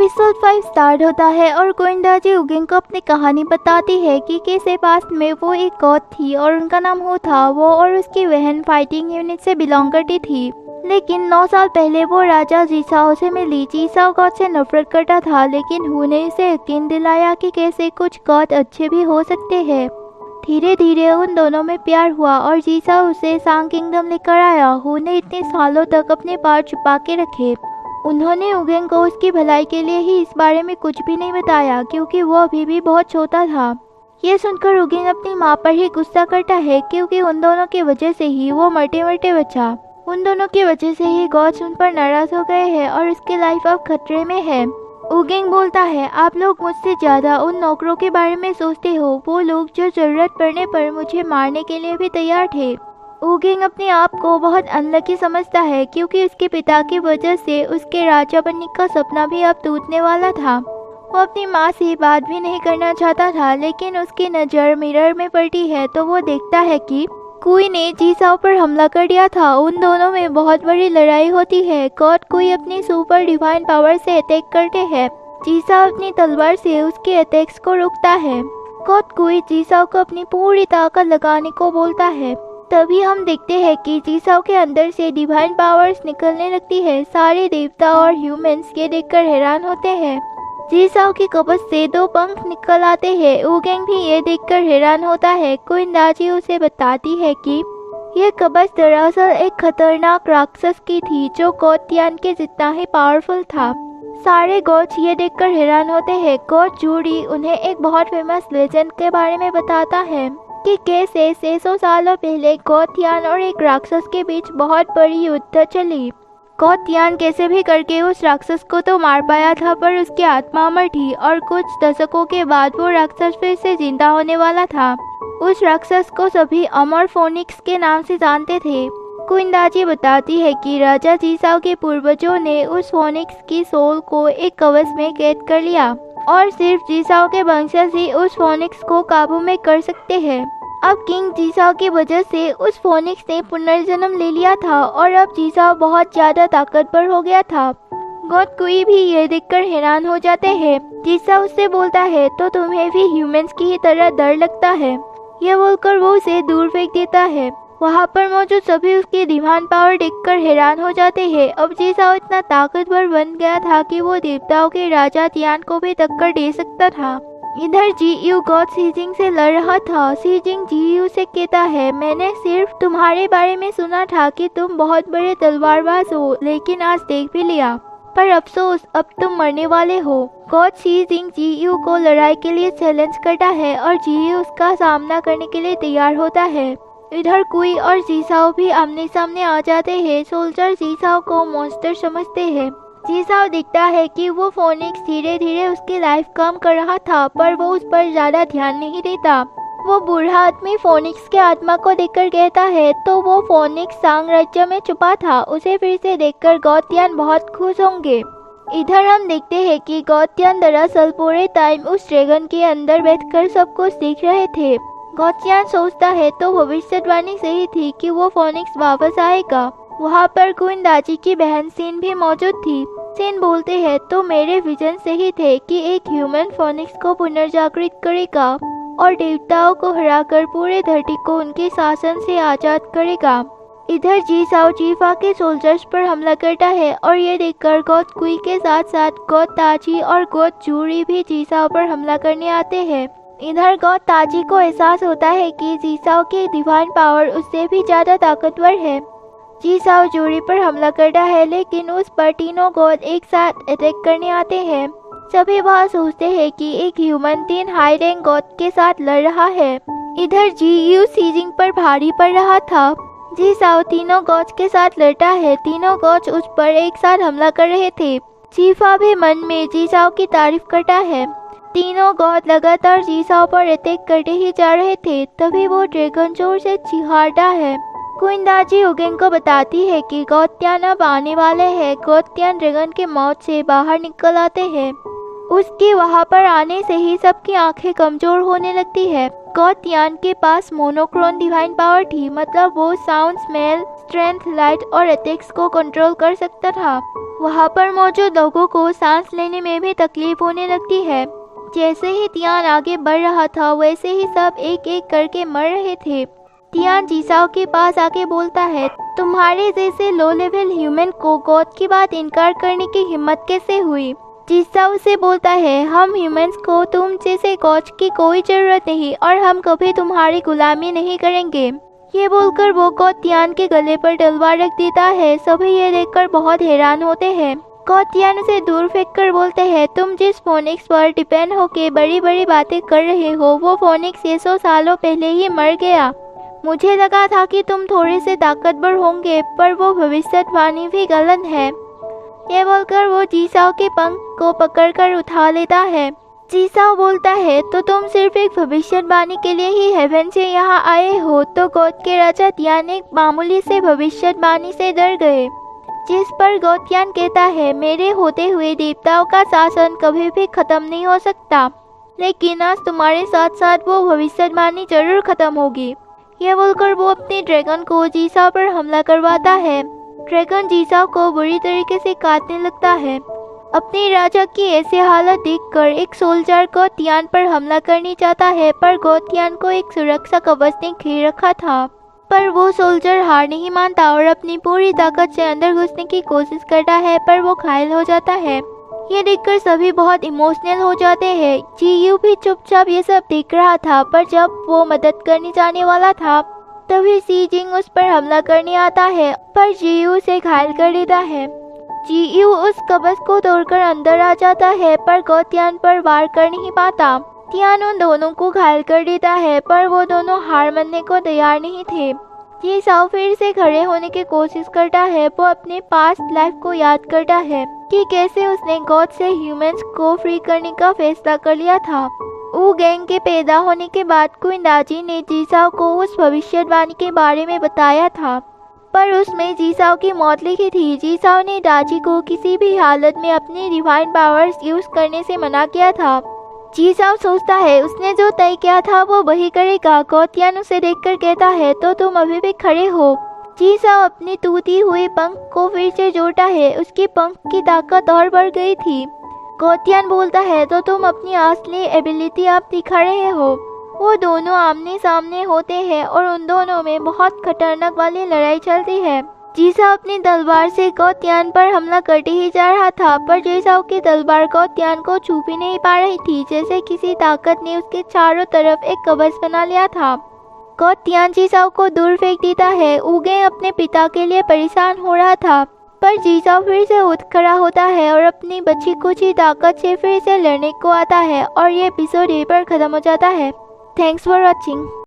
Episode 5 start होता है और गोविंदाजी उगेन को अपनी कहानी बताती है कि कैसे पास्ट में वो एक गॉड थी और उनका नाम हू था। वो और उसकी बहन फाइटिंग यूनिट से बिलोंग करती थी, लेकिन 9 साल पहले वो राजा जीसाओ से मिली। जीसाओ गॉड से नफरत करता था, लेकिन हू ने उसे यकीन दिलाया कि कैसे कुछ गॉड अच्छे भी हो सकते हैं। धीरे धीरे उन दोनों में प्यार हुआ और जीसाओ उसे सांग किंगडम लेकर आया। हू ने इतने सालों तक अपने पार छुपा के रखे। उन्होंने उगेन को उसकी भलाई के लिए ही इस बारे में कुछ भी नहीं बताया, क्योंकि वो अभी भी बहुत छोटा था। ये सुनकर उगेन अपनी माँ पर ही गुस्सा करता है, क्योंकि उन दोनों की वजह से ही वो मरते मरते बचा। उन दोनों की वजह से ही गॉड्स उन पर नाराज हो गए हैं और उसकी लाइफ अब खतरे में है। उगेन बोलता है, आप लोग मुझसे ज़्यादा उन नौकरों के बारे में सोचते हो, वो लोग जो ज़रूरत पड़ने पर मुझे मारने के लिए भी तैयार थे। उगेन अपने आप को बहुत अनलकी समझता है, क्योंकि उसके पिता की वजह से उसके राजा बनने का सपना भी अब टूटने वाला था। वो अपनी माँ से बात भी नहीं करना चाहता था, लेकिन उसकी नज़र मिरर में पड़ती है तो वो देखता है कि कुई ने जीसाओ पर हमला कर दिया था। उन दोनों में बहुत बड़ी लड़ाई होती है। गॉड कुई अपनी सुपर डिवाइन पावर से अटैक करते हैं। जीसाओ अपनी तलवार से उसके अटैक्स को रोकता है। गॉड कुई जीसाओ को अपनी पूरी ताकत लगाने को बोलता है। तभी हम देखते हैं कि जीसाओ के अंदर से डिवाइन पावर्स निकलने लगती है। सारे देवता और ह्यूमंस ये देखकर हैरान होते हैं। जीसाओ की कवच से 2 पंख निकल आते हैं। उगेन भी ये देखकर हैरान होता है। गोविंदाजी उसे बताती है कि यह कवच दरअसल एक खतरनाक राक्षस की थी, जो गॉड तियान के जितना ही पावरफुल था। सारे गॉड्स ये देखकर हैरान होते हैं। गॉड जूडी उन्हें एक बहुत फेमस लेजेंड के बारे में बताता है कि कैसे 600 सालों पहले गॉड तियान और एक राक्षस के बीच बहुत बड़ी युद्ध चली। गॉड तियान कैसे भी करके उस राक्षस को तो मार पाया था, पर उसकी आत्मा अमर थी और कुछ दशकों के बाद वो राक्षस फिर से जिंदा होने वाला था। उस राक्षस को सभी अमर फोनिक्स के नाम से जानते थे। गोविंदाजी बताती है कि राजा जीसाओ के पूर्वजों ने उस फोनिक्स की सोल को एक कवच में कैद कर लिया और सिर्फ जीसाओ के वंशज ही उस फोनिक्स को काबू में कर सकते हैं। अब किंग जीसाओ की वजह से उस फोनिक्स ने पुनर्जन्म ले लिया था और अब जीसाओ बहुत ज्यादा ताकतवर हो गया था। गॉड कुई भी ये देखकर हैरान हो जाते हैं। जीसाओ उससे बोलता है, तो तुम्हें भी ह्यूमंस की ही तरह डर लगता है? ये बोलकर वो उसे दूर फेंक देता है। वहाँ पर मौजूद सभी उसकी डिवाइन पावर देखकर हैरान हो जाते हैं। अब जीसाओ इतना ताकतवर बन गया था कि वो देवताओं के राजा तियान को भी टक्कर दे सकता था। इधर जीयू गॉड सीजिंग से लड़ रहा था। सीजिंग जीयू से कहता है, मैंने सिर्फ तुम्हारे बारे में सुना था कि तुम बहुत बड़े तलवारबाज हो, लेकिन आज देख भी लिया, पर अफसोस अब तुम मरने वाले हो। गॉड सीजिंग जीयू को लड़ाई के लिए चैलेंज करता है और जीयू उसका सामना करने के लिए तैयार होता है। इधर कुई और जीसाओ भी आमने सामने आ जाते हैं। सोल्जर जीसाओ को मॉन्स्टर समझते हैं। जीसाओ दिखता है कि वो फोनिक्स धीरे धीरे उसकी लाइफ कम कर रहा था, पर वो उस पर ज्यादा ध्यान नहीं देता। वो बूढ़ा आदमी फोनिक्स के आत्मा को देखकर कहता है, तो वो फोनिक्स सांग राज्य में छुपा था। उसे फिर से देखकर गॉड तियान बहुत खुश होंगे। इधर हम देखते हैं कि गॉड तियान दरअसल पूरे टाइम उस ड्रैगन के अंदर बैठकर सब कुछ देख रहे थे। गॉड तियान सोचता है तो भविष्यवाणी सही थी कि वो फोनिक्स वापस आएगा। वहाँ पर गोविंदाजी की बहन सीन भी मौजूद थी। सीन बोलते हैं, तो मेरे विजन सही थे कि एक ह्यूमन फोनिक्स को पुनर्जागृत करेगा और देवताओं को हराकर पूरे धरती को उनके शासन से आजाद करेगा। इधर जीसाओ जीफा के सोल्जर्स पर हमला करता है और ये देखकर गॉड कुई के साथ साथ गॉड ताजी और गॉड जूरी भी जीसाओ पर हमला करने आते हैं। इधर गॉड ताजी को एहसास होता है कि जीसाओ की डिवाइन पावर उससे भी ज्यादा ताकतवर है। जीसाओ जूरी पर हमला करता है, लेकिन उस पर तीनों गॉड एक साथ अटैक करने आते हैं। सभी वहाँ सोचते हैं कि एक ह्यूमन 3 हाई रैंक गॉड के साथ लड़ रहा है। इधर जीयू सीजिंग पर भारी पड़ रहा था। जीसाओ तीनों गॉड्स के साथ लड़ता है। तीनों गॉड्स उस पर एक साथ हमला कर रहे थे। जीफा भी मन में जीसाओ की तारीफ करता है। तीनों गॉड लगातार जीसाओ पर अटैक करते ही जा रहे थे। तभी वो ड्रैगन जोर से चिहाता है। गोविंदाजी उगेन को बताती है कि गॉड तियान अब आने वाले हैं। गॉड तियान ड्रैगन के मौत से बाहर निकल आते हैं। उसके वहाँ पर आने से ही सबकी आंखें कमजोर होने लगती है। गॉड तियान के पास मोनोक्रोन डिवाइन पावर थी, मतलब वो साउंड, स्मेल, स्ट्रेंथ, लाइट और अटैक्स को कंट्रोल कर सकता था। वहाँ पर मौजूद लोगों को सांस लेने में भी तकलीफ होने लगती है। जैसे ही तियान आगे बढ़ रहा था वैसे ही सब एक एक करके मर रहे थे। तियान जीसाओ के पास आके बोलता है, तुम्हारे जैसे लो लेवल ह्यूमन को गॉड की बात इनकार करने की हिम्मत कैसे हुई? जीसाओ से बोलता है, हम ह्यूमंस को तुम जैसे गॉड की कोई जरूरत नहीं और हम कभी तुम्हारी गुलामी नहीं करेंगे। ये बोलकर वो गॉड तियान के गले पर तलवार रख देता है। सभी ये देखकर बहुत हैरान होते हैं। गॉड तियान उसे दूर फेंककर बोलते हैं, तुम जिस फोनिक्स पर डिपेंड होके बड़ी बड़ी बातें कर रहे हो वो फोनिक्स 600 सालों पहले ही मर गया। मुझे लगा था कि तुम थोड़े से ताकतवर होंगे, पर वो भविष्यवाणी भी गलत है। ये बोलकर वो जीसाओ के पंख को पकड़कर उठा लेता है। जीसाओ बोलता है, तो तुम सिर्फ एक भविष्यवाणी के लिए ही हेवन से यहाँ आए हो? तो गॉड के राजा तियान एक मामूली से भविष्यवाणी से डर गए, जिस पर गॉड तियान कहता है, मेरे होते हुए देवताओं का शासन कभी भी खत्म नहीं हो सकता, लेकिन आज तुम्हारे साथ साथ वो भविष्यवाणी जरूर खत्म होगी। ये बोलकर वो अपने ड्रैगन को जीसाओ पर हमला करवाता है। ड्रैगन जीसाओ को बुरी तरीके से काटने लगता है। अपने राजा की ऐसी हालत देखकर एक सोल्जर गॉड तियान पर हमला करने जाता है, पर गॉड तियान को एक सुरक्षा कवच ने घेर रखा था। पर वो सोल्जर हार नहीं मानता और अपनी पूरी ताकत से अंदर घुसने की कोशिश करता है, पर वो घायल हो जाता है। ये देखकर सभी बहुत इमोशनल हो जाते हैं। जीयू भी चुपचाप ये सब देख रहा था, पर जब वो मदद करने जाने वाला था तभी सी जिंग उस पर हमला करने आता है, पर जीयू उसे घायल कर देता है। जीयू उस कवच को तोड़कर अंदर आ जाता है, पर गॉड तियान पर वार कर नहीं पाता। तियान उन दोनों को घायल कर देता है, पर वो दोनों हार मानने को तैयार नहीं थे। जीसाओ फिर से खड़े होने की कोशिश करता है। वो अपने पास्ट लाइफ को याद करता है कि कैसे उसने गॉड से ह्यूमंस को फ्री करने का फैसला कर लिया था। ऊ गैंग के पैदा होने के बाद क्वीन दाजी ने जीसाओ को उस भविष्यवाणी के बारे में बताया था, पर उसमें जीसाओ की मौत लिखी थी। जीसाओ ने दाजी को किसी भी हालत में अपनी डिवाइन पावर्स यूज करने से मना किया था। जीसाओ सोचता है उसने जो तय किया था वो वही करेगा। गॉड तियान उसे देखकर कहता है, तो तुम अभी भी खड़े हो। जीसाओ अपनी टूटी हुई पंख को फिर से जोड़ता है। उसकी पंख की ताकत और बढ़ गई थी। गॉड तियान बोलता है, तो तुम अपनी असली एबिलिटी आप दिखा रहे हो। वो दोनों आमने सामने होते हैं और उन दोनों में बहुत खतरनाक वाली लड़ाई चलती है। जीसाओ अपनी तलवार से गॉड तियान पर हमला करते ही जा रहा था, पर जीसाओ की तलवार गॉड तियान को छू भी नहीं पा रही थी, जैसे किसी ताकत ने उसके चारों तरफ एक कवच बना लिया था। गॉड तियान जीसाओ को दूर फेंक देता है। उगे अपने पिता के लिए परेशान हो रहा था, पर जीसाओ फिर से उठ खड़ा होता है और अपनी बची कुची ताकत से फिर से लड़ने को आता है और ये एपिसोड यहीं पर खत्म हो जाता है। Thanks for watching.